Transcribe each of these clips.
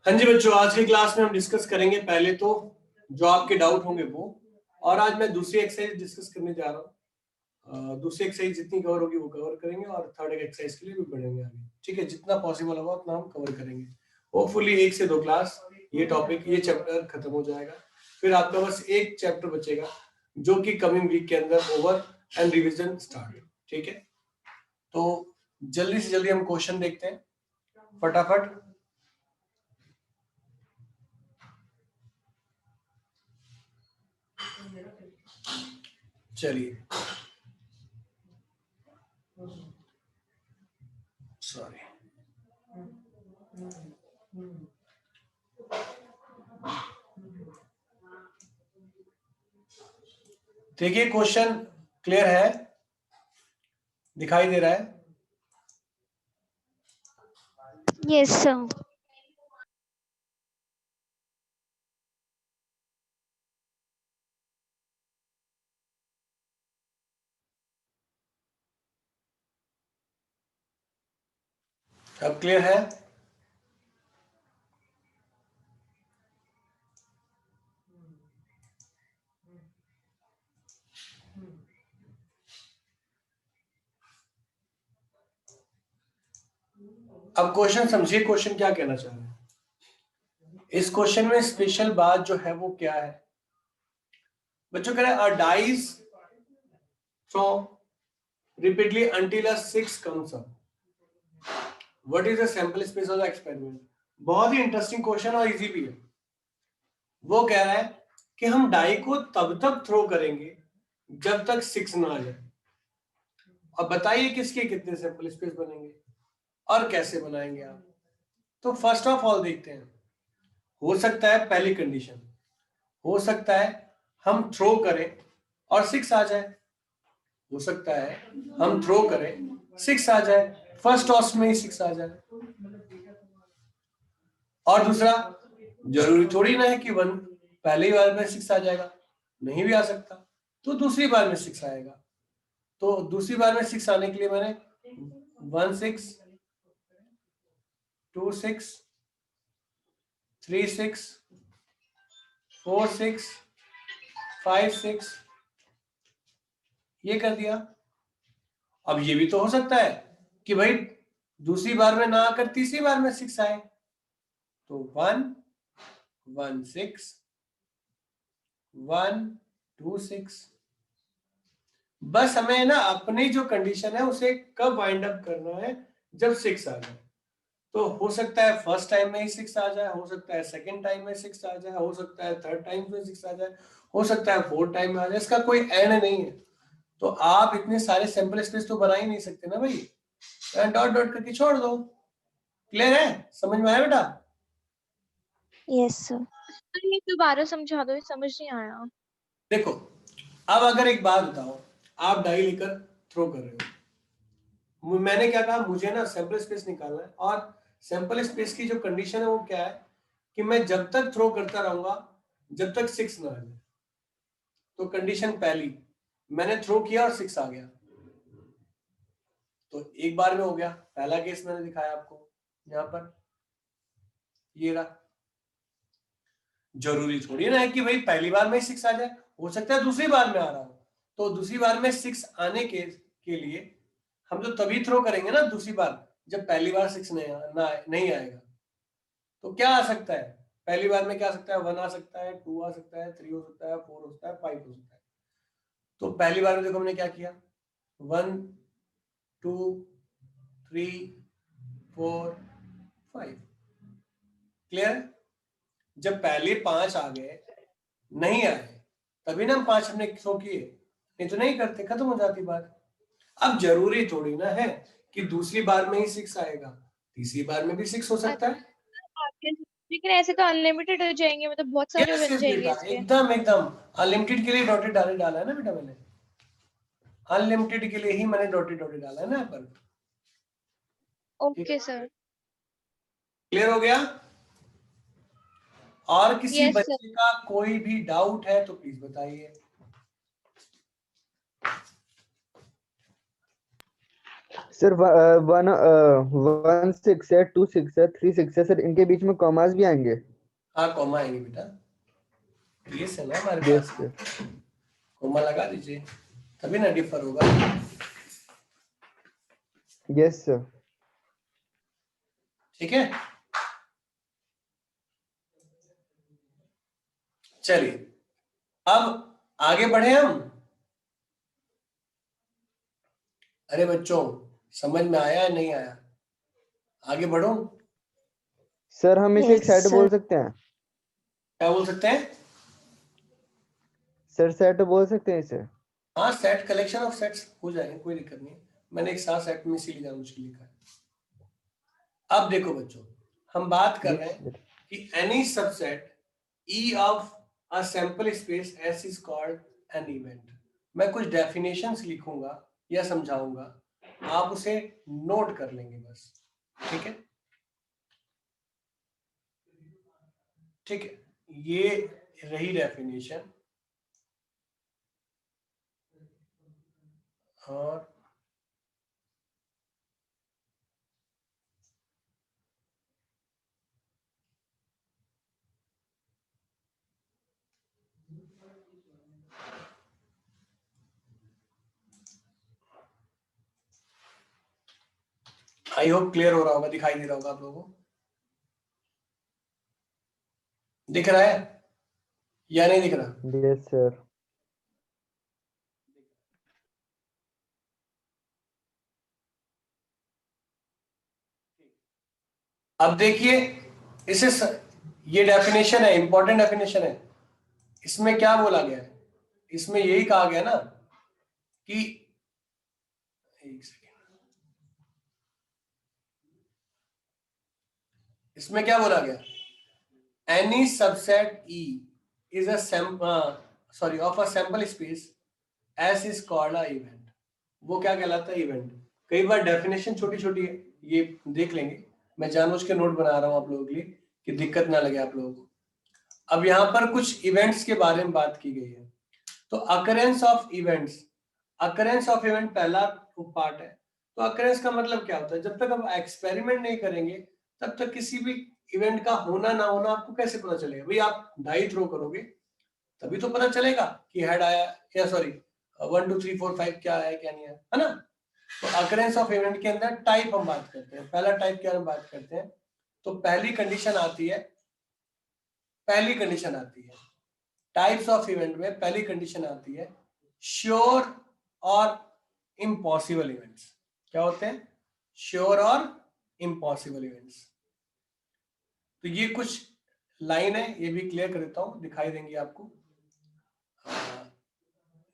हाँ जी बच्चों, आज की क्लास में हम डिस्कस करेंगे पहले तो जो आपके डाउट होंगे वो, और आज मैं दूसरी एक्सरसाइज डिस्कस करने जा रहा हूँ। दूसरी एक्सरसाइज जितनी कवर होगी वो कवर करेंगे और थर्ड एक्सरसाइज के लिए भी बढ़ेंगे आगे। ठीक है, जितना पॉसिबल होगा उतना हम कवर करेंगे। होपफुली 1 से 2 क्लास ये टॉपिक, ये चैप्टर खत्म हो जाएगा। फिर आपका बस एक चैप्टर बचेगा जो कि कमिंग वीक के अंदर ओवर एंड रिविजन स्टार्ट। ठीक है, तो जल्दी से जल्दी हम क्वेश्चन देखते हैं फटाफट। चलिए, सॉरी, देखिए क्वेश्चन क्लियर है, दिखाई दे रहा है? Yes, sir. अब क्लियर है? अब क्वेश्चन समझिए, क्वेश्चन क्या कहना चाह रहे हैं। इस क्वेश्चन में स्पेशल बात जो है वो क्या है बच्चों? कह रहे हैं a dies from repeatedly until a 6 comes up. What is the sample space of the experiment? बहुत ही इंटरेस्टिंग क्वेश्चन और इजी भी है। वो कह रहा है कि हम डाई को तब तक थ्रो करेंगे जब तक 6 ना आ जाए। अब बताइए किसके कितने सैंपल स्पेस बनेंगे और कैसे बनाएंगे आप। तो फर्स्ट ऑफ ऑल देखते हैं। हो सकता है पहली कंडीशन, हो सकता है हम थ्रो करें और 6 आ जाए। हो सकता है हम थ्रो करें 6 आ जाए, फर्स्ट टॉस में ही 6 आ जाए। और दूसरा, जरूरी थोड़ी ना है कि वन पहली बार में 6 आ जाएगा, नहीं भी आ सकता, तो दूसरी बार में 6 आएगा। तो दूसरी बार में 6 आने के लिए मैंने 1 6 2 6 3 6 4 6 5 6 ये कर दिया। अब ये भी तो हो सकता है कि भाई दूसरी बार में ना आकर तीसरी बार में 6 आए, तो 1 1 6 1 2 6। बस हमें ना अपनी जो कंडीशन है उसे कब वाइंड अप करना है, जब 6 आ जाए। तो हो सकता है फर्स्ट टाइम में ही 6 आ जाए, हो सकता है सेकंड टाइम में 6 आ जाए, हो सकता है थर्ड टाइम में 6 आ जाए, हो सकता है फोर्थ टाइम में आ जाए। इसका कोई एंड नहीं है। तो आप इतने सारे सैंपल स्पेस तो बना ही नहीं सकते ना भाई, डॉट डॉट करके छोड़ दो। क्लियर है? समझ में आया बेटा? Yes, sir. ये दोबारा समझा दो, ये समझ नहीं आया। देखो, अब अगर एक बात बताओ, आप डाई लेकर थ्रो कर रहे हो, मैंने क्या कहा, मुझे ना सैंपल स्पेस निकालना है, और सैंपल स्पेस की जो कंडीशन है वो क्या है कि मैं जब तक थ्रो करता रहूंगा जब तक 6 ना आ जाए। तो कंडीशन पहली, मैंने थ्रो किया और 6 आ गया, तो एक बार में हो गया। पहला केस मैंने दिखाया आपको यहां पर, ये रहा। जरूरी थोड़ी ना है कि भाई पहली बार में 6 आ जाए, हो सकता है दूसरी बार में आ रहा हो। तो दूसरी बार में 6 आने के लिए हम तो तभी थ्रो करेंगे ना दूसरी बार, जब पहली बार 6 नहीं आएगा। तो क्या आ सकता है पहली बार में? क्या आ सकता है? 1 आ सकता है, 2 आ सकता है, 3 हो सकता है, 4 हो सकता है, 5 हो सकता है। तो पहली बार में देखो हमने क्या किया, 1 2 3 4 5। क्लियर? जब पहले 5 आ गए, नहीं आए, तभी ना हम 5 हमने थ्रो किए, नहीं तो नहीं करते, खत्म हो जाती बात। अब जरूरी थोड़ी ना है कि दूसरी बार में ही 6 आएगा, तीसरी बार में भी 6 हो सकता है। लेकिन ऐसे तो अनलिमिटेड हो जाएंगे, मतलब बहुत सारे यस बन यस जाएंगे बेटा, इसके। एकदम एकदम अनलिमिटेड के लिए डॉटेड डाला है ना बेटा मैंने, अनलिमिटेड के लिए ही मैंने डॉटेड डाला है ना यहाँ पर। Okay sir. क्लियर हो गया? और किसी यस सर। बच्चे का कोई भी डाउट है तो प्लीज बताइए। सर 1 6 है, 2 6 है, 3 6 है सर, इनके बीच में कॉमास भी आएंगे? हाँ कॉमा आएंगे बेटा, ये है ना हमारे यस पास, सर। कॉमा लगा दीजिए तभी ना डिफर होगा। Yes sir. ठीक है, चलिए अब आगे बढ़े हम। अरे बच्चों समझ में आया या नहीं आया? आगे बढ़ो। सर हम इसे एक Yes, सेट sir. बोल सकते हैं? क्या बोल सकते हैं? सर सेट बोल सकते हैं इसे? हाँ सेट, कलेक्शन ऑफ सेट्स हो जाएंगे, कोई दिक्कत नहीं। मैंने एक साथ सेट में इसीलिए मुझे लिखा है। अब देखो बच्चों, हम बात कर रहे हैं कि any subset E of a sample space S is called an event. मैं कुछ डेफिनेशंस लिखूंगा या समझाऊंगा, आप उसे नोट कर लेंगे बस। ठीक है, ठीक है, ये रही डेफिनेशन। और आई होप क्लियर हो रहा होगा, दिखाई दे रहा होगा आप लोगों को, दिख रहा है या नहीं दिख रहा? Yes sir. अब देखिए इसे ये डेफिनेशन है, इंपॉर्टेंट डेफिनेशन है। इसमें क्या बोला गया है? इसमें यही कहा गया ना कि, एक सेकेंड, इसमें क्या बोला गया? Any subset E is a sorry of a sample space S is called a event. वो क्या कहलाता है? इवेंट। कई बार डेफिनेशन छोटी छोटी है, ये देख लेंगे, मैं जानबूझ के नोट बना रहा हूं आप लोगों के लिए कि दिक्कत ना लगे आप लोगों को। अब यहाँ पर कुछ इवेंट्स के बारे में बात की गई है। तो occurrence of events, occurrence of event पहला पार्ट है। तो अकरेंस का मतलब क्या होता है? जब तक आप एक्सपेरिमेंट नहीं करेंगे तब तक किसी भी इवेंट का होना ना होना आपको कैसे पता चलेगा? भाई आप डाई थ्रो करोगे तभी तो पता चलेगा कि हेड आया या सॉरी 1 2 3 4 5 क्या है क्या नहीं है ना। तो अकरेंस ऑफ इवेंट के अंदर टाइप हम बात करते हैं। पहला टाइप क्या हम बात करते हैं? तो पहली कंडीशन आती है, पहली कंडीशन आती है टाइप्स ऑफ इवेंट में, पहली कंडीशन आती है श्योर और इम्पॉसिबल इवेंट्स। क्या होते हैं? श्योर और इम्पॉसिबल इवेंट्स। तो ये कुछ लाइन है, ये भी क्लियर कर देता हूं, दिखाई देंगी आपको।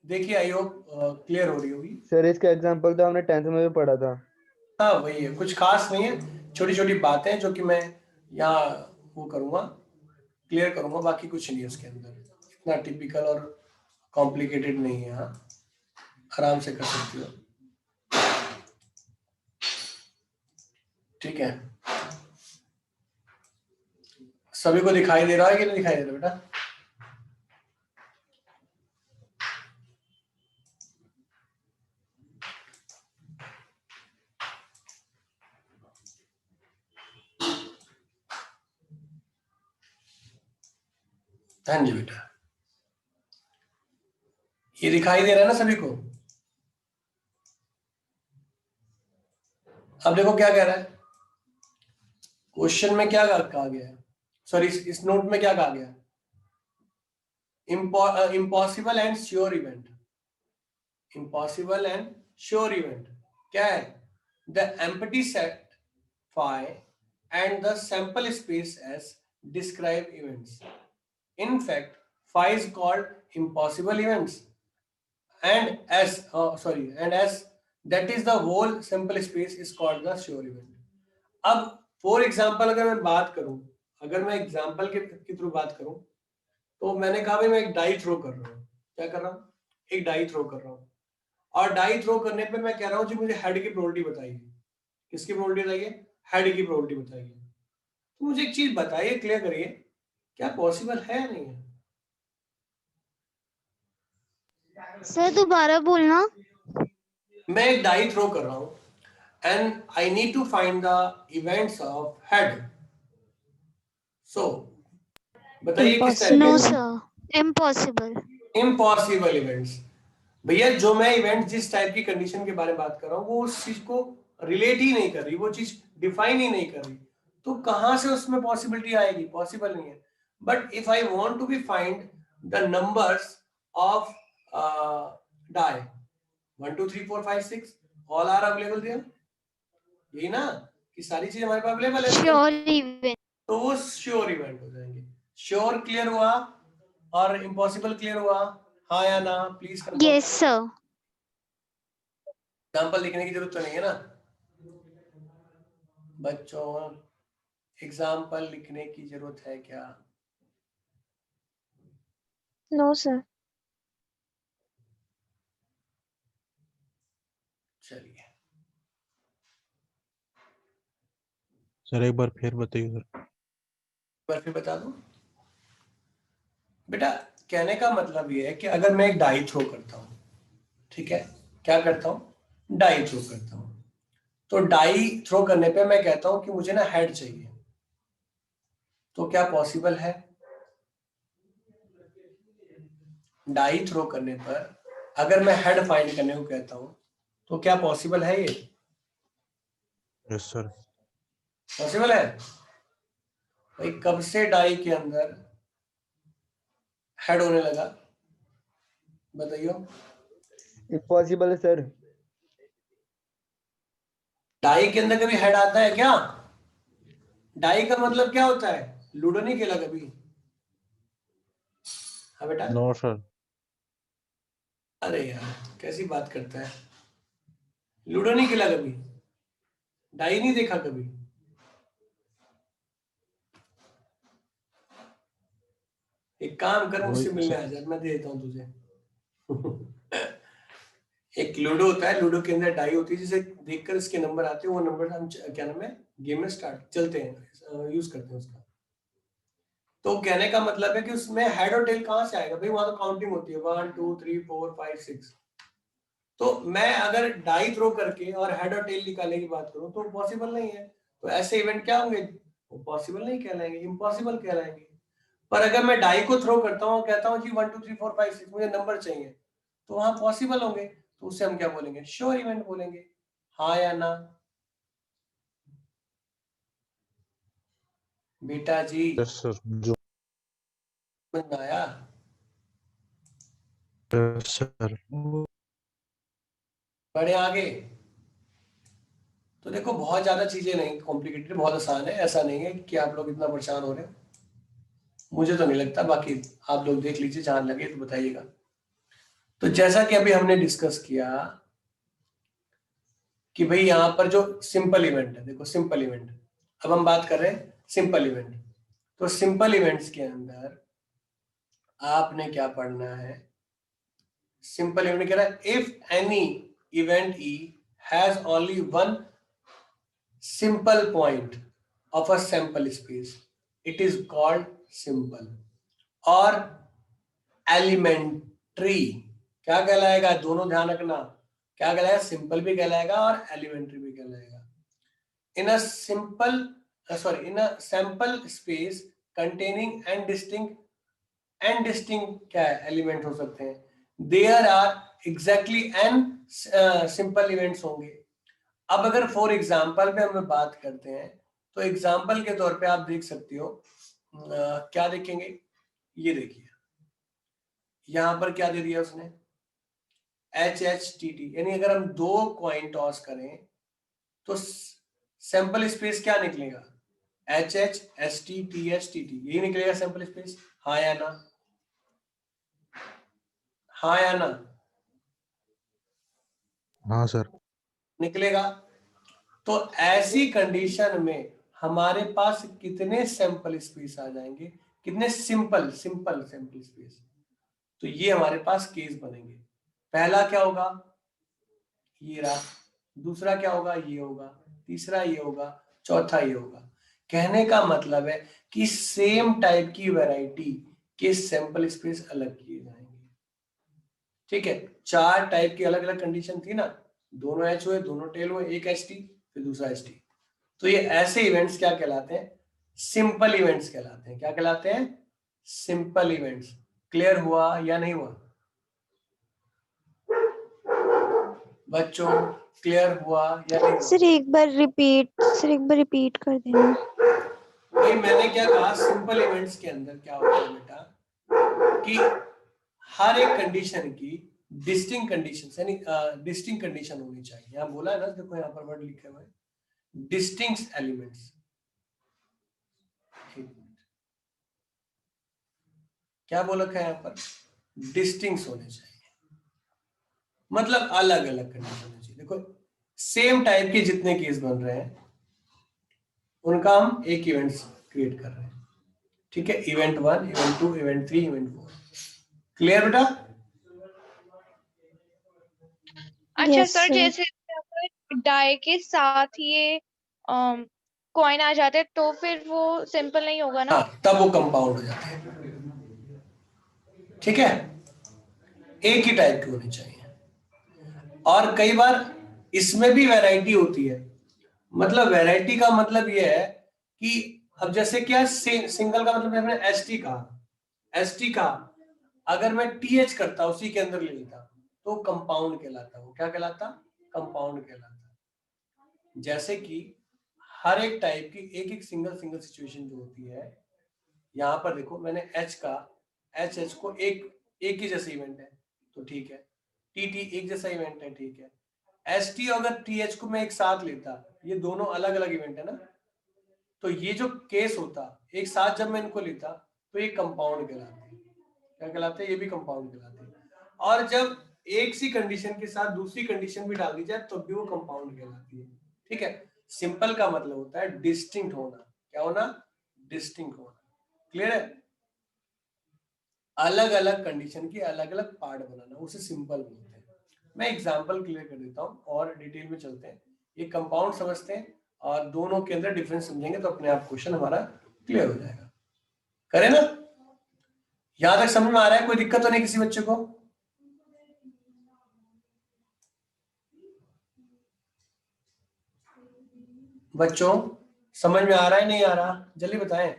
देखिए आई होप क्लियर हो रही होगी। सर इसका एग्जांपल तो हमने 10th में भी पढ़ा था। हाँ वही है, कुछ खास नहीं है, छोटी छोटी बातें जो कि मैं यहाँ वो करूंगा, क्लियर करूंगा, बाकी कुछ नहीं है इसके अंदर, इतना टिपिकल और कॉम्प्लिकेटेड नहीं है। हाँ आराम से कर सकती हो। ठीक है, सभी को दिखाई दे रहा है कि नहीं दिखाई दे रहा बेटा? हाँ जी बेटा, ये दिखाई दे रहा है ना सभी को? अब देखो क्या कह रहा है क्वेश्चन में, क्या कहा गया है, सॉरी इस नोट में क्या कहा गया है? Impossible and sure event. Impossible and sure event क्या है? The empty set phi and the sample space S describe events. In fact, phi is called impossible events, and as that is the whole simple space is called the sure event. अब for example अगर मैं बात करूं, अगर मैं example के through बात करूं, तो मैंने कहा भाई मैं एक डाई थ्रो कर रहा हूं। क्या कर रहा हूं? एक डाई थ्रो कर रहा हूं। और डाई थ्रो करने पे मैं कह रहा हूं जी मुझे हेड की प्रोबेबिलिटी बताइए। किसकी प्रोबेबिलिटी बताइए? हेड की प्रोबेबिलिटी बताइए। तो मुझे एक चीज बताइए, क्लियर करिए, क्या पॉसिबल है या नहीं है? सर दोबारा बोलना। मैं एक डाई थ्रो कर रहा हूं, and I need to find the events of head. So बताइए किस टाइप No, के sir. Impossible. Impossible events. भैया जो मैं इवेंट जिस टाइप की कंडीशन के बारे में बात कर रहा हूँ वो उस चीज को रिलेट ही नहीं कर रही, वो चीज डिफाइन ही नहीं कर रही, तो कहां से उसमें पॉसिबिलिटी आएगी? पॉसिबल नहीं है। But if I want to be find the numbers of die 1 2 3 4 5 6 all are available there, यही ना कि सारी चीजें हमारे पास अवेलेबल है, Sure event. तो वो श्योर इवेंट हो जाएंगे। श्योर क्लियर हुआ और इम्पॉसिबल क्लियर हुआ? हाँ या ना please confirm. Yes, sir. Example लिखने की जरूरत तो नहीं है ना बच्चों? एग्जाम्पल लिखने की जरूरत है क्या? No, sir. चलिए सर एक बार फिर बताइए सर। एक बार फिर बता दूं बेटा। कहने का मतलब ये है कि अगर मैं एक डाई थ्रो करता हूं, ठीक है, क्या करता हूं? डाई थ्रो करता हूं। तो डाई थ्रो करने पे मैं कहता हूं कि मुझे ना हेड चाहिए, तो क्या पॉसिबल है? डाई थ्रो करने पर अगर मैं हेड फाइंड करने को कहता हूं तो क्या पॉसिबल है? ये यस सर। पॉसिबल है भाई? कब से डाई के अंदर हेड होने लगा बताइयो? इम्पॉसिबल है सर। डाई के अंदर कभी हेड आता है क्या? डाई का मतलब क्या होता है? लूडो नहीं खेला कभी? हाँ बेटा। No sir. अरे यार कैसी बात करता है, लूडो नहीं खेला कभी? डाई नहीं देखा कभी? एक काम कर मुझसे वही मिलने आ जा, मैं दे देता हूँ तुझे। एक लूडो होता है, लूडो के अंदर डाई होती है, जिसे देखकर इसके नंबर आते हैं, वो नंबर हम क्या नाम है गेम में स्टार्ट चलते हैं, यूज करते हैं उसका। तो कहने का मतलब है कि उसमें हेड और टेल कहां से आएगा भाई? वहां तो काउंटिंग होती है 1 2 3 4 5 6। तो मैं अगर डाई थ्रो करके और हेड और टेल निकालने की बात करूं तो पॉसिबल नहीं है। तो ऐसे इवेंट क्या होंगे? वो पॉसिबल नहीं कहलाएंगे, इम्पॉसिबल कहलाएंगे। पर अगर मैं डाई को थ्रो करता हूँ, कहता हूँ जी 1 2 3 4 5 6 मुझे नंबर चाहिए, तो वहां पॉसिबल होंगे, तो उससे हम क्या बोलेंगे? श्योर इवेंट बोलेंगे। हाँ या ना बेटा जी? Yes sir. जो समझ में आया? Yes sir. बढ़े आगे। तो देखो बहुत ज्यादा चीजें नहीं कॉम्प्लिकेटेड, बहुत आसान है, ऐसा नहीं है कि आप लोग इतना परेशान हो रहे हो, मुझे तो नहीं लगता। बाकी आप लोग देख लीजिए, जहां लगे तो बताइएगा। तो जैसा कि अभी हमने डिस्कस किया कि भाई यहाँ पर जो सिंपल इवेंट है, देखो सिंपल इवेंट, अब हम बात कर रहे हैं सिंपल इवेंट। तो सिंपल इवेंट्स के अंदर आपने क्या पढ़ना है? सिंपल इवेंट कह रहा है if any event E has only one simple point of a sample space, it is called simple or elementary। क्या कहलाएगा? दोनों ध्यान रखना, क्या कहलाएगा? सिंपल भी कहलाएगा और एलिमेंट्री भी कहलाएगा। In a simple in a sample space containing and distinct क्या है? एलिमेंट हो सकते हैं। There are exactly n simple events होंगे। अब अगर फॉर एग्जाम्पल पे हम बात करते हैं तो एग्जाम्पल के तौर पे आप देख सकते हो, क्या देखेंगे? ये देखिए यहां पर क्या दे दिया उसने? HHTT, यानी अगर हम दो कॉइन टॉस करें तो सैंपल स्पेस क्या निकलेगा? HHSTTHTT, यही निकलेगा सैंपल स्पेस। हाँ या ना? हाँ या ना? हाँ सर। निकलेगा। तो ऐसी कंडीशन में हमारे पास कितने सैंपल स्पेस आ जाएंगे? कितने सिंपल सिंपल सैंपल स्पेस? तो ये हमारे पास केस बनेंगे। पहला क्या होगा? ये रहा। दूसरा क्या होगा? ये होगा। तीसरा ये होगा। चौथा ये होगा। कहने का मतलब है कि सेम टाइप की वैरायटी के सैंपल स्पेस अलग किए जाएंगे। ठीक है, चार टाइप की अलग अलग कंडीशन थी ना, दोनों एच हुए, दोनों टेल हुए, एक एच टी फिर दूसरा एच टी। तो ये ऐसे इवेंट्स क्या कहलाते हैं? सिंपल इवेंट्स कहलाते हैं। क्या कहलाते हैं? Simple events. क्लियर हुआ या नहीं हुआ बच्चों? क्लियर हुआ या नहीं हुआ? सर एक बार रिपीट कर देना। भाई मैंने क्या कहा, सिंपल इवेंट्स के अंदर क्या होता है बेटा कि हर एक कंडीशन की डिस्टिंक्ट कंडीशन यानी डिस्टिंक्ट कंडीशन होनी चाहिए। यहाँ बोला है ना, देखो यहाँ पर वर्ड लिखे हुए हैं डिस्टिंक्ट एलिमेंट्स। क्या बोला है यहाँ पर? डिस्टिंक्ट होने चाहिए, मतलब अलग अलग कंडीशन होनी चाहिए। देखो सेम टाइप के जितने केस बन रहे हैं उनका हम एक इवेंट क्रिएट कर रहे हैं, ठीक है? Event 1, event 2, event 3, event 4। Clear बेटा? अच्छा Yes, सर, sir. जैसे अगर डाई के साथ ये कॉइन आ जाते हैं तो फिर वो सिंपल नहीं होगा ना? हाँ, तब वो कंपाउंड हो जाते हैं, ठीक है? एक ही टाइप की होनी चाहिए। और कई बार इसमें भी वैरायटी होती है। मतलब वैरायटी का मतलब ये है कि अब जैसे क्या सिंगल का मतलब हमने एसटी का अगर मैं टीएच करता उसी के अंदर ले लेता तो कंपाउंड कहलाता। वो क्या कहलाता? कंपाउंड कहलाता। जैसे कि हर एक टाइप की एक एक सिंगल सिचुएशन जो होती है, यहां पर देखो मैंने एच को एक ही जैसा इवेंट है तो ठीक है, टी एक जैसा इवेंट है, ठीक है। एस टी अगर टी एच को मैं एक साथ लेता, ये दोनों अलग अलग इवेंट है ना, तो ये जो केस होता एक साथ जब मैं इनको लेता तो ये कंपाउंड कहलाते हैं। क्या कहलाते हैं? ये भी कंपाउंड कहलाते हैं। और जब एक सी कंडीशन के साथ दूसरी कंडीशन भी डाल दी जाए तो भी वो कंपाउंड कहलाती है, ठीक है? सिंपल का मतलब होता है डिस्टिंक्ट होना। क्या होना? डिस्टिंक्ट होना। क्लियर है? अलग अलग कंडीशन की अलग अलग पार्ट बनाना, उसे सिंपल बोलते हैं। मैं एग्जांपल क्लियर कर देता हूं और डिटेल में चलते हैं। ये कंपाउंड समझते हैं और दोनों के अंदर डिफरेंस समझेंगे तो अपने आप क्वेश्चन हमारा क्लियर हो जाएगा। करें ना? यहां तक समझ में आ रहा है? कोई दिक्कत तो नहीं किसी बच्चे को? बच्चों समझ में आ रहा है नहीं आ रहा? जल्दी बताएं।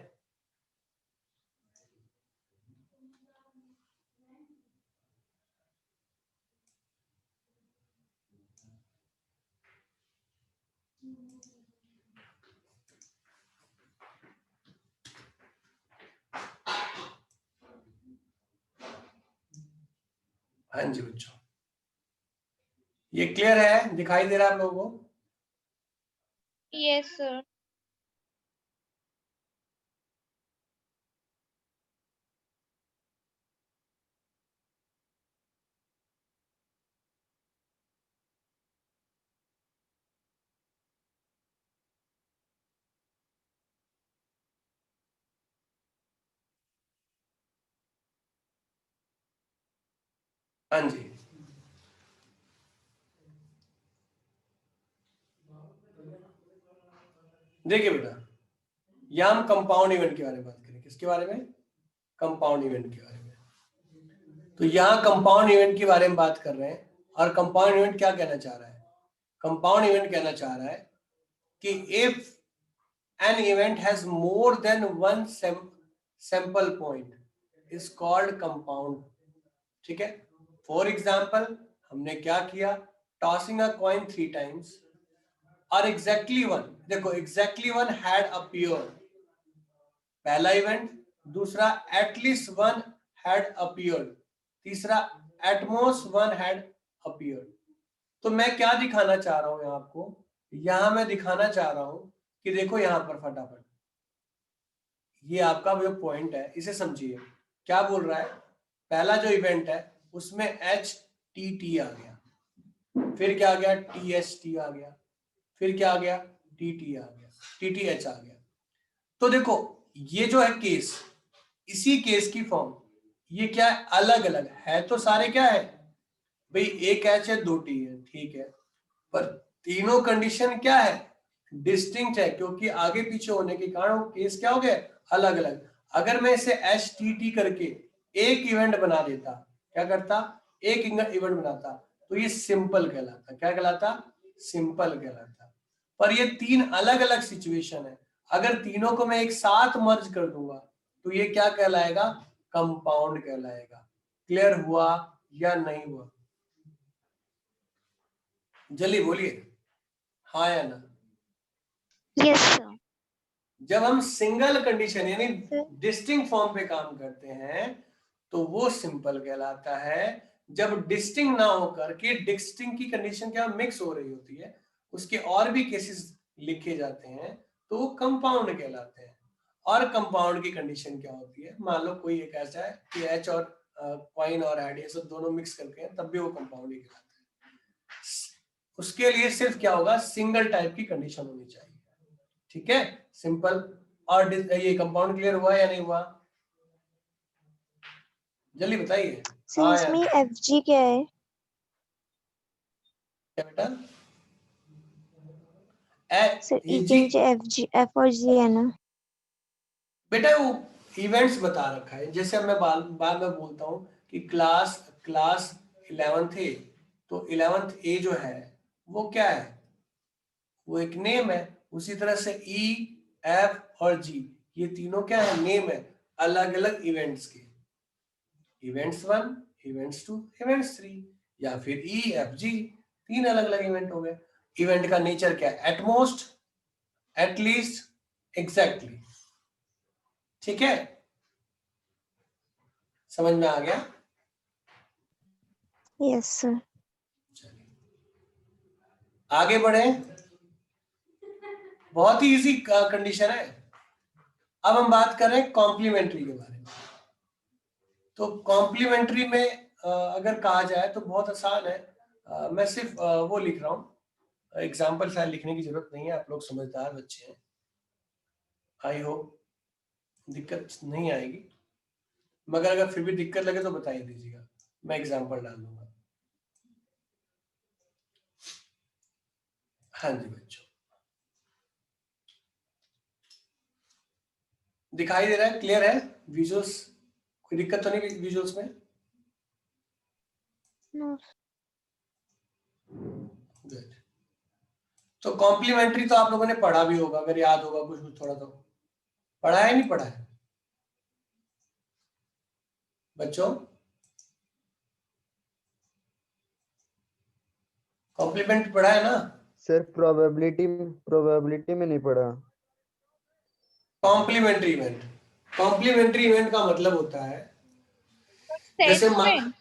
हाँ जी बच्चों, ये क्लियर है? दिखाई दे रहा है आप लोगों को? Yes sir. हाँ जी, देखिए बेटा, यहां हम कंपाउंड इवेंट के बारे में बात करें। किसके बारे में? कंपाउंड इवेंट के बारे में। तो यहां कंपाउंड इवेंट के बारे में बात कर रहे हैं और कंपाउंड इवेंट क्या कहना चाह रहा है? कंपाउंड इवेंट कहना चाह रहा है कि if an event has more than one sample point is called compound, ठीक है? फॉर एग्जाम्पल हमने क्या किया, टॉसिंग अ कॉइन 3 टाइम्स और एग्जैक्टली वन, देखो एग्जैक्टली वन हैड अपीयर्ड, पहला इवेंट। दूसरा एटलीस्ट वन हैड अपीयर्ड, तीसरा एटमोस्ट वन हैड अपीयर्ड। तो मैं क्या दिखाना चाह रहा हूं यहां आपको? यहां मैं दिखाना चाह रहा हूं कि देखो यहां पर फटाफट ये आपका जो पॉइंट है इसे समझिए। क्या बोल रहा है? पहला जो इवेंट है उसमें एच टी आ गया, फिर क्या आ गया? टी एच टी आ गया, फिर क्या आ गया? टी आ गया, टी एच आ गया। तो देखो ये जो है केस, इसी केस की फॉर्म, ये क्या है? अलग अलग है तो सारे क्या है भाई? एक एच है, 2 टी है, ठीक है, पर तीनों कंडीशन क्या है? डिस्टिंक्ट है, क्योंकि आगे पीछे होने के कारण केस क्या हो गए? अलग अलग। अगर मैं इसे एच टी करके एक इवेंट बना देता, क्या करता? एक इवेंट बनाता, तो ये सिंपल कहलाता। क्या कहलाता? सिंपल कहलाता। पर ये तीन अलग अलग सिचुएशन है। अगर तीनों को मैं एक साथ मर्ज कर दूंगा तो ये क्या कहलाएगा? कंपाउंड कहलाएगा। क्लियर हुआ या नहीं हुआ? जल्दी बोलिए हाँ या ना। Yes sir. जब हम सिंगल कंडीशन यानी सर। डिस्टिंक्ट फॉर्म पे काम करते हैं तो वो सिंपल कहलाता है। जब डिस्टिंक्ट ना होकर के डिस्टिंक्ट की कंडीशन क्या मिक्स हो रही होती है, उसके और भी केसेस लिखे जाते हैं तो वो कंपाउंड कहलाते हैं। और कंपाउंड की कंडीशन क्या होती है? मान लो कोई एक ऐसा है कि H और क्वाइन और एड ये सब दोनों मिक्स करके हैं, तब भी वो कंपाउंड ही कहलाता है। उसके लिए सिर्फ क्या होगा? सिंगल टाइप की कंडीशन होनी चाहिए। ठीक है, सिंपल। और ये कंपाउंड क्लियर हुआ या नहीं हुआ? जल्दी बताइए सर हाँ या इसमें नहीं। FG क्या है? क्या बेटा? सर ये E के जी नीचे FG F और G है ना? बेटा वो इवेंट्स बता रखा है। जैसे अब मैं बाद में बोलता हूँ कि क्लास 11th ए, तो 11th ए जो है वो क्या है? वो एक नेम है। उसी तरह से E, F और G ये तीनों क्या है? नेम है अलग अलग इवेंट्स के। इवेंट्स 1, इवेंट्स 2, इवेंट्स 3, या फिर E, F, G तीन अलग अलग इवेंट हो गए। इवेंट का नेचर क्या है? At most, at least, exactly. ठीक है, समझ में आ गया? Yes sir. चलिए आगे बढ़े। बहुत ही इजी कंडीशन है। अब हम बात कर रहे हैं कॉम्प्लीमेंट्री के बारे में। तो कॉम्प्लीमेंट्री में अगर कहा जाए तो बहुत आसान है। मैं सिर्फ वो लिख रहा हूँ, एग्जाम्पल शायद लिखने की जरूरत नहीं है, आप लोग समझदार बच्चे हैं, आई होप दिक्कत नहीं आएगी। मगर अगर फिर भी दिक्कत लगे तो बताइए दीजिएगा, मैं एग्जाम्पल डाल दूंगा। हाँ जी बच्चों, दिखाई दे रहा है? क्लियर है विजुअल्स? कोई दिक्कत तो नहीं विजुअल्स में? नो। गुड। तो कॉम्प्लीमेंट्री तो आप लोगों ने पढ़ा भी होगा, अगर याद होगा कुछ कुछ थोड़ा। तो पढ़ा है नहीं पढ़ा है बच्चों? कॉम्प्लीमेंट पढ़ा है ना? सर प्रोबेबिलिटी में नहीं पढ़ा। कॉम्प्लीमेंट्री इवेंट, कॉम्प्लीमेंट्री इवेंट का मतलब होता है जैसे सेट में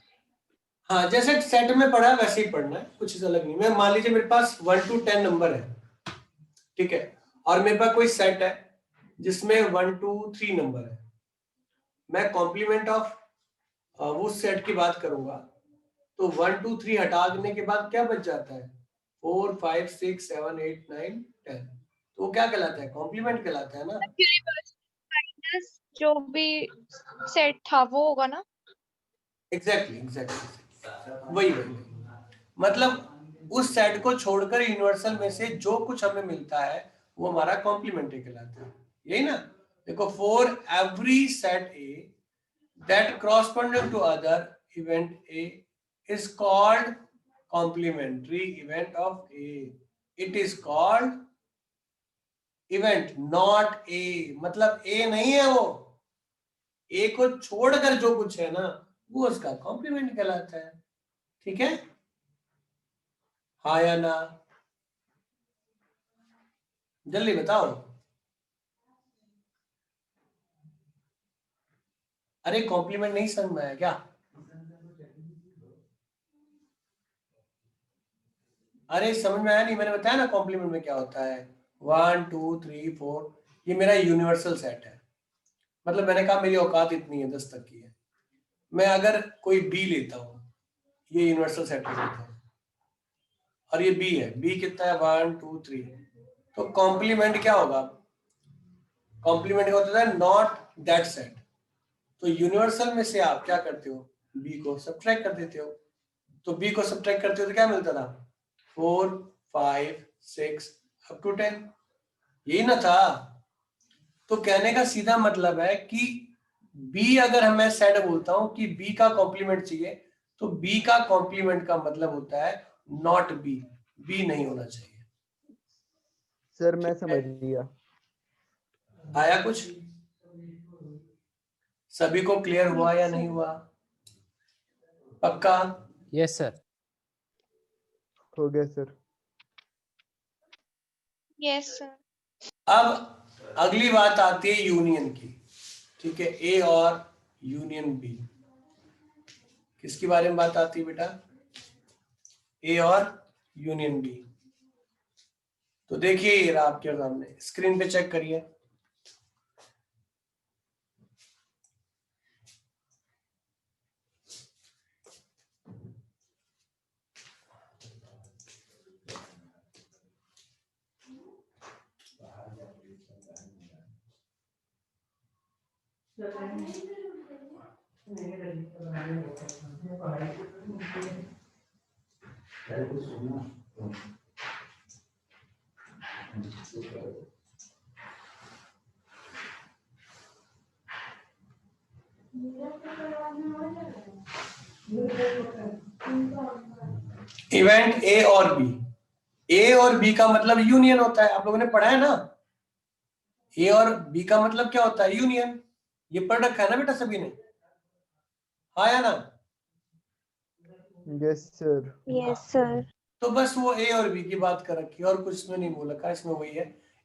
हाँ जैसे सेट में पढ़ा है वैसे ही पढ़ना है, कुछ चीज अलग नहीं। मैं मान लीजिए मेरे पास 1 to 10 नंबर है, ठीक है, और मेरे पास कोई सेट है जिसमें 1 to 3 नंबर है। मैं कॉम्प्लीमेंट ऑफ वो सेट की बात करूंगा तो 1 2 3 हटाने के बाद क्या बच जाता है? 4 5 6 7 8 9 10। तो वो क्या कहलाता है? कॉम्प्लीमेंट कहलाता है ना। माइनस जो भी सेट था वो होगा ना? एग्जैक्टली वही वही मतलब उस सेट को छोड़कर यूनिवर्सल में से जो कुछ हमें मिलता है वो हमारा कॉम्प्लीमेंट्री कहलाता है। यही ना? देखो, for every set A that corresponding to other event A is called complementary event of A. It is called event not A, मतलब A नहीं है वो, A को छोड़कर जो कुछ है ना वो उसका कॉम्प्लीमेंट कहलाता है। ठीक है, हाँ या ना? जल्दी बताओ। अरे कॉम्प्लीमेंट नहीं समझ में आया क्या? अरे समझ में आया नहीं? मैंने बताया ना कॉम्प्लीमेंट में क्या होता है। 1 2 3 4 ये मेरा यूनिवर्सल सेट है। मतलब मैंने कहा मेरी औकात इतनी है, 10 तक की है। मैं अगर कोई बी लेता हूं, ये यूनिवर्सल सेट लेता हूं, और ये बी है, बी कितना है? 1 2 3। तो कॉम्प्लीमेंट क्या होगा? कॉम्प्लीमेंट क्या होता है? Not that set. तो यूनिवर्सल में से आप क्या करते हो? बी को सब्ट्रैक्ट कर देते हो। तो बी को सब्ट्रैक्ट करते हो तो क्या मिलता था? 4 5 6 अप टू 10। यही ना था? तो कहने का सीधा मतलब है कि बी अगर मैं सेट बोलता हूं कि बी का कॉम्प्लीमेंट चाहिए तो बी का कॉम्प्लीमेंट का मतलब होता है नॉट बी, बी नहीं होना चाहिए। सर मैं समझ लिया। आया कुछ? सभी को क्लियर हुआ या नहीं हुआ? पक्का? Yes sir. हो गया सर। Yes sir. अब अगली बात आती है यूनियन की, ठीक है, ए और यूनियन बी। किसके बारे में बात आती है बेटा? ए और यूनियन बी। तो देखिए ये रहा आपके सामने, स्क्रीन पे चेक करिए। इवेंट ए और बी, ए और बी का मतलब यूनियन होता है, आप लोगों ने पढ़ा है ना। ए और बी का मतलब क्या होता है? यूनियन। ये पढ़ रखा है ना बेटा सभी ने? हाँ या ना? Yes sir. Yes, sir. तो बस वो ए और बी की बात कर रखी है और कुछ इसमें नहीं बोल रखा, इसमें वही है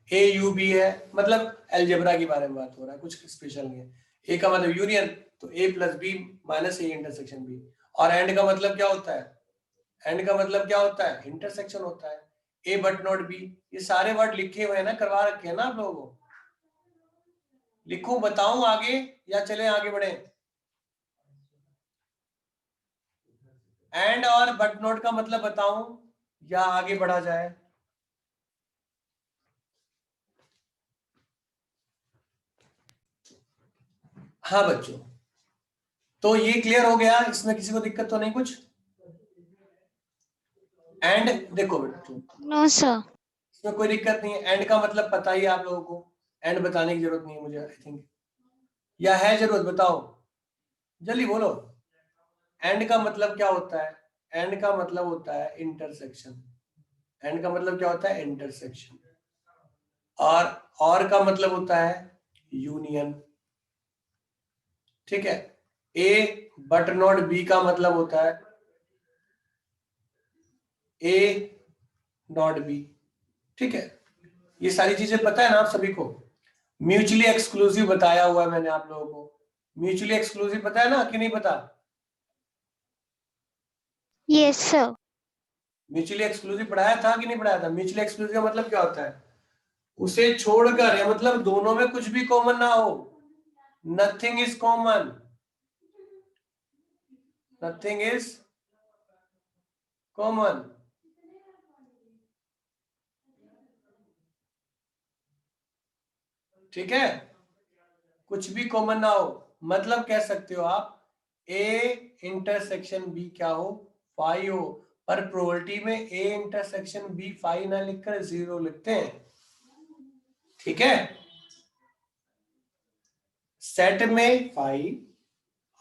ए यू बी है, मतलब अलजेब्रा के बारे में बात हो रहा है, कुछ स्पेशल नहीं है। ए का मतलब यूनियन, तो A plus B minus A intersection B. और एंड का मतलब क्या होता है? एंड का मतलब क्या होता है? इंटरसेक्शन होता है। ए बट नॉट बी, ये सारे वर्ड लिखे हुए हैं ना, करवा रखे हैं ना आप लोगों को। लिखूं, बताऊं आगे या चले आगे बढ़े? एंड और बट नॉट का मतलब बताऊं या आगे बढ़ा जाए? हाँ बच्चों, तो ये क्लियर हो गया, इसमें किसी को दिक्कत तो नहीं कुछ? एंड देखो बच्चों, No, sir. इसमें कोई दिक्कत नहीं है। एंड का मतलब पता ही है आप लोगों को, एंड बताने की जरूरत नहीं है मुझे, आई थिंक, या है जरूरत? बताओ जल्दी बोलो। एंड का मतलब क्या होता है? एंड का मतलब होता है इंटरसेक्शन। एंड का मतलब क्या होता है? इंटरसेक्शन। और का मतलब होता है यूनियन, ठीक है। ए बट नॉट बी का मतलब होता है ए नॉट बी, ठीक है। ये सारी चीजें पता है ना आप सभी को? म्यूचुअली एक्सक्लूसिव बताया हुआ है मैंने आप लोगों को। म्यूचुअली एक्सक्लूसिव पता है ना कि नहीं पता? Yes, sir. म्यूचुअली एक्सक्लूसिव पढ़ाया था कि नहीं पढ़ाया था? म्यूचुअली एक्सक्लूसिव का मतलब क्या होता है? उसे छोड़कर, या मतलब दोनों में कुछ भी कॉमन ना हो, nothing is common, nothing is common, ठीक है। कुछ भी कॉमन ना हो, मतलब कह सकते हो आप ए इंटरसेक्शन बी क्या हो? फाई हो। पर प्रोबेबिलिटी में ए इंटरसेक्शन बी फाई ना लिखकर 0 लिखते हैं, ठीक है। सेट में फाई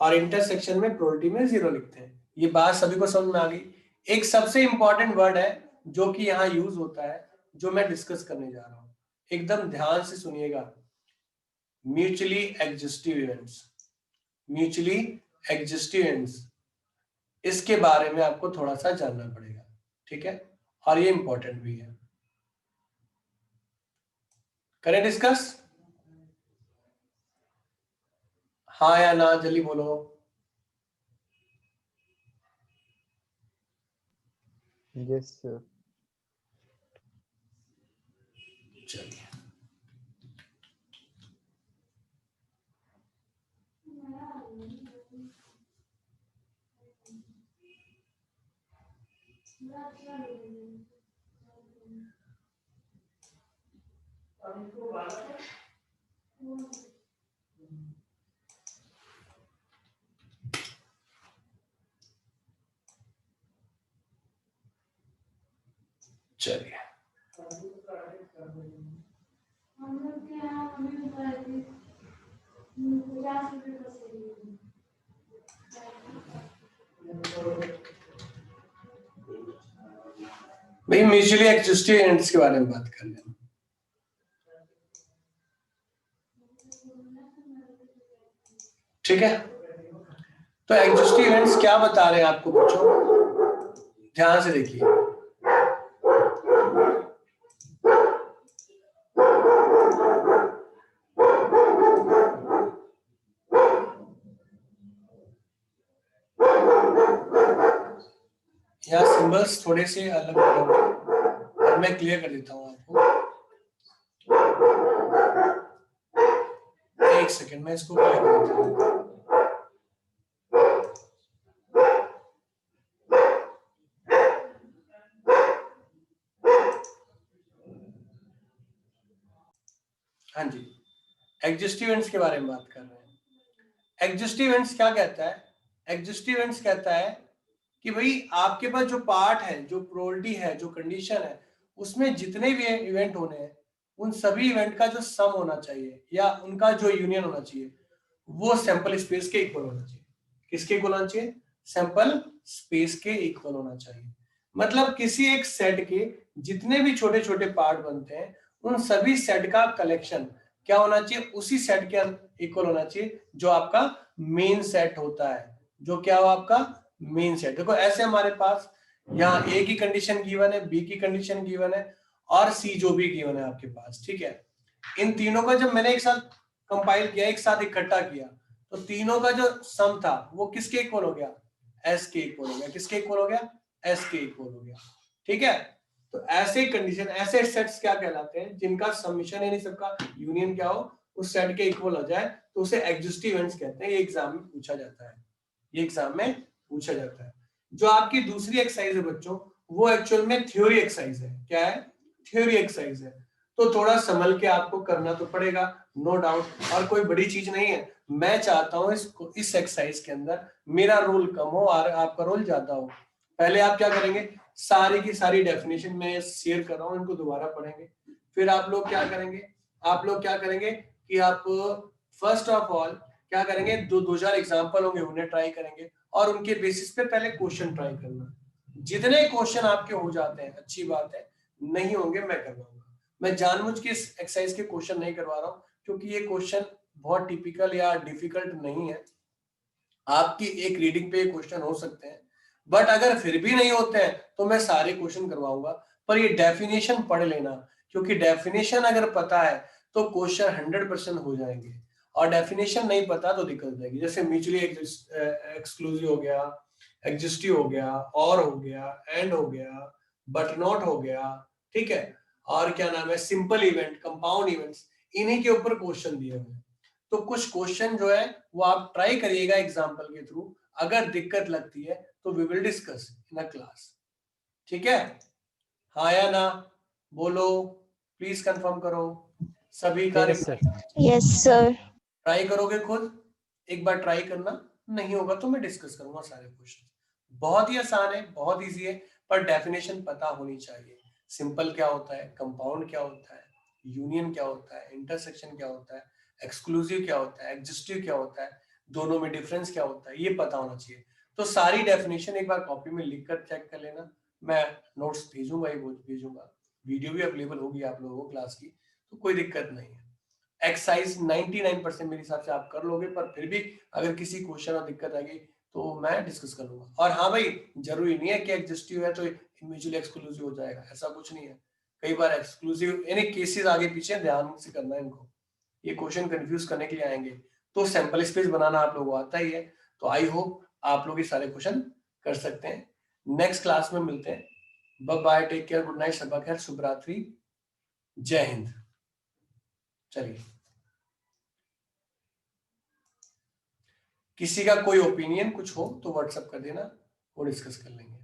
और इंटरसेक्शन में प्रोबेबिलिटी में 0 लिखते हैं। ये बात सभी को समझ में आ गई? एक सबसे इंपॉर्टेंट वर्ड है जो कि यहाँ यूज होता है, जो मैं डिस्कस करने जा रहा हूं, एकदम ध्यान से सुनिएगा। म्यूचुअली एग्जिस्टिव इवेंट्स, म्यूचुअली एग्जिस्टिव इवेंट्स, इसके बारे में आपको थोड़ा सा जानना पड़ेगा, ठीक है। और ये इंपॉर्टेंट भी है। करें डिस्कस? हाँ या ना, जल्दी बोलो। Yes sir. चलिए, चलिए भाई म्यूचुअली एक्सिस्टिंग इवेंट्स के बारे में बात कर रहे हैं। ठीक है, तो एक्सिस्टिंग इवेंट्स क्या बता रहे हैं आपको बच्चों, ध्यान से देखिए। यहाँ सिंबल्स थोड़े से अलग होंगे और मैं क्लियर कर देता हूँ आपको। एक सेकंड, मैं इसको क्लियर कर देता हूँ। हाँ जी, एग्जिस्टिव इवेंट्स के बारे में बात कर रहे हैं। एग्जिस्टिव इवेंट्स क्या कहता है? एग्जिस्टिव इवेंट्स कहता है कि भाई आपके पास जो पार्ट है, जो प्रोबेबिलिटी है, जो कंडीशन है, उसमें जितने भी इवेंट होने हैं उन सभी इवेंट का जो सम होना चाहिए या उनका जो यूनियन होना चाहिए वो सैंपल स्पेस के इक्वल होना चाहिए। किसके इक्वल होना चाहिए? सैंपल स्पेस के इक्वल होना चाहिए। मतलब किसी एक सेट के जितने भी छोटे छोटे पार्ट बनते हैं उन सभी सेट का कलेक्शन क्या होना चाहिए? उसी सेट के इक्वल होना चाहिए जो आपका मेन सेट होता है। जो क्या हो आपका मेन सेट। देखो ऐसे हमारे पास यहाँ ए की कंडीशन गिवन है, बी की कंडीशन गिवन है और सी जो भी गिवन है आपके पास। ठीक है, इन तीनों का जब मैंने एक साथ कंपाइल किया, एक साथ इकट्ठा किया, तो तीनों का जो सम था वो किसके इक्वल हो गया? एस के इक्वल हो गया। किसके इक्वल हो गया? एस के इक्वल हो गया। ठीक है, तो ऐसे कंडीशन, ऐसे सेट्स क्या कहलाते हैं? जिनका समीशन यानी सबका यूनियन क्या हो, उस सेट के इक्वल हो जाए, तो उसे एग्जिस्टिव इवेंट्स कहते हैं। ये एग्जाम में पूछा जाता है, ये एग्जाम में पूछा जाता है। जो आपकी दूसरी एक्सरसाइज है बच्चों, वो एक्चुअल में थ्योरी एक्सरसाइज है। क्या है? थ्योरी एक्सरसाइज है। तो थोड़ा संभल के आपको करना तो पड़ेगा, नो डाउट, और कोई बड़ी चीज नहीं है। मैं चाहता हूं इस एक्सरसाइज के अंदर मेरा रोल कम हो और आपका रोल ज्यादा हो। पहले आप क्या करेंगे, सारी की सारी डेफिनेशन मैं शेयर कर रहा हूं, इनको दोबारा पढ़ेंगे। फिर आप लोग क्या करेंगे, आप लोग क्या करेंगे कि आप फर्स्ट ऑफ ऑल क्या करेंगे, दो चार एग्जाम्पल होंगे उन्हें ट्राई करेंगे और उनके बेसिस पे पहले क्वेश्चन ट्राई करना। जितने क्वेश्चन आपके हो जाते हैं अच्छी बात है, नहीं होंगे मैं करवाऊंगा। मैं जानबूझ के इस एक्सरसाइज के क्वेश्चन नहीं करवा रहा हूँ क्योंकि ये क्वेश्चन बहुत टिपिकल या डिफिकल्ट नहीं है। आपकी एक रीडिंग पे क्वेश्चन हो सकते हैं, बट अगर फिर भी नहीं होते हैं तो मैं सारे क्वेश्चन करवाऊंगा। पर ये डेफिनेशन पढ़ लेना, क्योंकि डेफिनेशन अगर पता है तो क्वेश्चन 100% हो जाएंगे, और डेफिनेशन नहीं पता तो दिक्कत हो जाएगी। जैसे म्यूचुअली एक्सक्लूसिव हो गया, एग्जिस्टिव हो गया, और हो गया, एंड हो गया, बट नॉट हो गया। ठीक है, और क्या नाम है, सिंपल इवेंट, कंपाउंड इवेंट्स, इन्हीं के ऊपर क्वेश्चन दिए हुए हैं। तो कुछ क्वेश्चन जो है वो आप ट्राई करिएगा एग्जाम्पल के थ्रू। अगर दिक्कत लगती है तो we will discuss in a class. ठीक है, हाँ या ना बोलो, प्लीज कंफर्म करो। सभी का Yes, sir. Yes, sir. Try करोगे खुद, एक बार ट्राई करना, नहीं होगा तो मैं डिस्कस करूंगा सारे क्वेश्चन। बहुत ही आसान है, बहुत इजी है, पर डेफिनेशन पता होनी चाहिए। सिंपल क्या होता है, कंपाउंड क्या होता है, यूनियन क्या होता है, इंटरसेक्शन क्या होता है, एक्सक्लूसिव क्या होता है, एग्जिस्टिव क्या होता है, दोनों में डिफरेंस क्या होता है, ये पता होना चाहिए। तो सारी डेफिनेशन एक बार कॉपी में लिख कर चेक कर लेना। मैं नोट्स भेजूंगा ही भेजूंगा, वीडियो भी अवेलेबल होगी आप लोगों को क्लास की, तो कोई दिक्कत नहीं है। एक्सरसाइज 99% मेरे हिसाब से आप कर लोगे, पर फिर भी अगर किसी क्वेश्चन में दिक्कत आएगी तो मैं डिस्कस कर लूंगा। और हाँ भाई, जरूरी नहीं है कि एग्जिस्टिव है तो म्यूचुअली एक्सक्लूसिव हो जाएगा, ऐसा कुछ नहीं है। कई बार एक्सक्लूसिव यानी केसेस आगे पीछे ध्यान से करना है इनको, ये क्वेश्चन कंफ्यूज करने के लिए आएंगे। तो सैंपल स्पेस बनाना आप लोगों को आता ही है, तो आई होप आप लोग ये सारे क्वेश्चन कर सकते हैं। नेक्स्ट क्लास में मिलते हैं। Bye bye, take care, good night, शब्बा खैर, शुभ रात्रि, जय हिंद। चलिए, किसी का कोई ओपिनियन कुछ हो तो व्हाट्सएप कर देना, वो डिस्कस कर लेंगे।